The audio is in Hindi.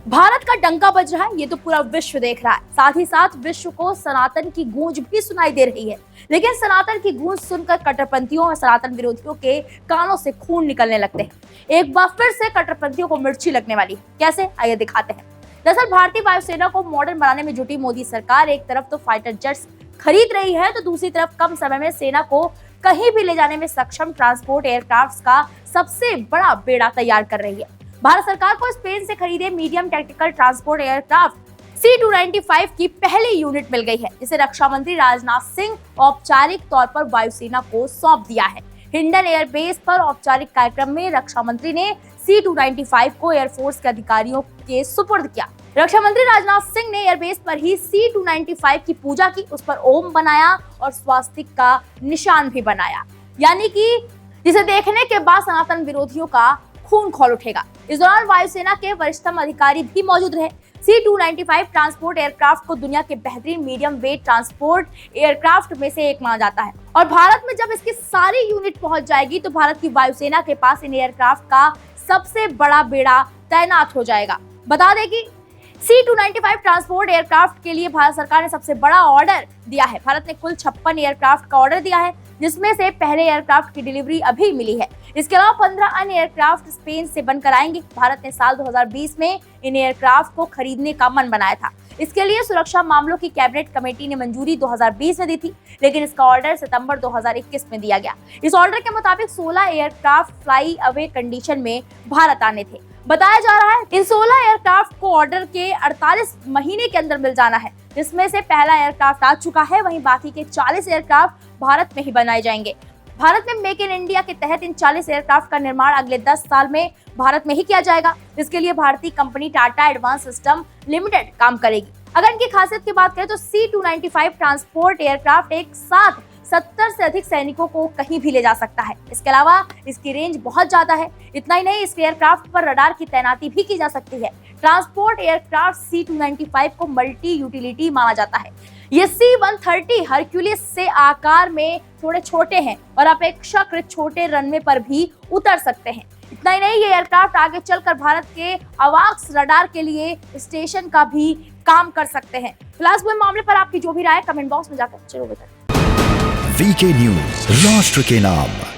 भारत का डंका बज रहा है, ये तो पूरा विश्व देख रहा है। साथ ही साथ विश्व को सनातन की गूंज भी सुनाई दे रही है। लेकिन सनातन की गूंज सुनकर कट्टरपंथियों और सनातन विरोधियों के कानों से खून निकलने लगते हैं। एक बार फिर से कट्टरपंथियों को मिर्ची लगने वाली है। कैसे, आइए दिखाते हैं। दरअसल भारतीय वायुसेना को मॉडर्न बनाने में जुटी मोदी सरकार एक तरफ तो फाइटर जेट्स खरीद रही है, तो दूसरी तरफ कम समय में सेना को कहीं भी ले जाने में सक्षम ट्रांसपोर्ट एयरक्राफ्ट का सबसे बड़ा बेड़ा तैयार कर रही है। भारत सरकार को स्पेन से खरीदे medium tactical transport aircraft C-295 की पहली यूनिट मिल गई है, जिसे रक्षा मंत्री राजनाथ सिंह औपचारिक तौर पर वायुसेना को सौंप दिया है। हिंडन एयरबेस पर औपचारिक कार्यक्रम में रक्षा मंत्री ने C-295 को एयरफोर्स के अधिकारियों के सुपुर्द किया। रक्षा मंत्री राजनाथ सिंह ने एयरबेस पर ही C-295 की पूजा की, उस पर ओम बनाया और स्वास्तिक का निशान भी बनाया, यानी कि जिसे देखने के बाद सनातन विरोधियों का खून खौल उठेगा। इस दौरान वायुसेना के वरिष्ठतम अधिकारी भी मौजूद रहे। C-295 ट्रांसपोर्ट एयरक्राफ्ट को दुनिया के बेहतरीन मीडियम वेट ट्रांसपोर्ट एयरक्राफ्ट में से एक माना जाता है और भारत में जब इसकी सारी यूनिट पहुंच जाएगी तो भारत की वायुसेना के पास इन एयरक्राफ्ट का सबसे बड़ा बेड़ा तैनात हो जाएगा। बता दें कि C-295 ट्रांसपोर्ट एयरक्राफ्ट के लिए भारत सरकार ने सबसे बड़ा ऑर्डर दिया है। भारत ने कुल 56 एयरक्राफ्ट का ऑर्डर दिया है, जिसमें से पहले एयरक्राफ्ट की डिलीवरी अभी मिली है। इसके अलावा 15 अन्य एयरक्राफ्ट स्पेन से बनकर आएंगे। भारत ने साल 2020 में इन एयरक्राफ्ट को खरीदने का मन बनाया था। इसके लिए सुरक्षा मामलों की कैबिनेट कमेटी ने मंजूरी 2020 में दी थी, लेकिन इसका ऑर्डर सितंबर 2021 में दिया गया। इस ऑर्डर के मुताबिक 16 एयरक्राफ्ट फ्लाई अवे कंडीशन में भारत आने थे। बताया जा रहा है इन 16 एयरक्राफ्ट को ऑर्डर के 48 महीने के अंदर मिल जाना है, जिसमें से पहला एयरक्राफ्ट आ चुका है, वहीं बाकी के 40 एयरक्राफ्ट भारत में ही बनाए जाएंगे। भारत में मेक इन इंडिया के तहत इन 40 एयरक्राफ्ट का निर्माण अगले 10 साल में भारत में ही किया जाएगा। इसके लिए भारतीय company Tata advance system limited काम करेगी। अगर इनकी खासियत की बात करें तो C-295 ट्रांसपोर्ट एयरक्राफ्ट एक साथ 70 से अधिक सैनिकों को कहीं भी ले जा सकता है। इसके अलावा इसकी रेंज बहुत ज्यादा है। इतना ही नहीं, इस एयरक्राफ्ट पर रडार की तैनाती भी की जा सकती है। ट्रांसपोर्ट एयरक्राफ्ट C-295 को मल्टी यूटिलिटी माना जाता है। ये C-130 हरक्यूलिस से आकार में थोड़े छोटे हैं और अपेक्षाकृत छोटे रनवे पर भी उतर सकते हैं। इतना ही नहीं, ये एयरक्राफ्ट आगे चलकर भारत के अवाक्स रडार के लिए स्टेशन का भी काम कर सकते हैं। फिलहाल इस मामले पर आपकी जो भी राय कमेंट बॉक्स में जाकर जरूर बताएं। VK न्यूज, राष्ट्र के नाम।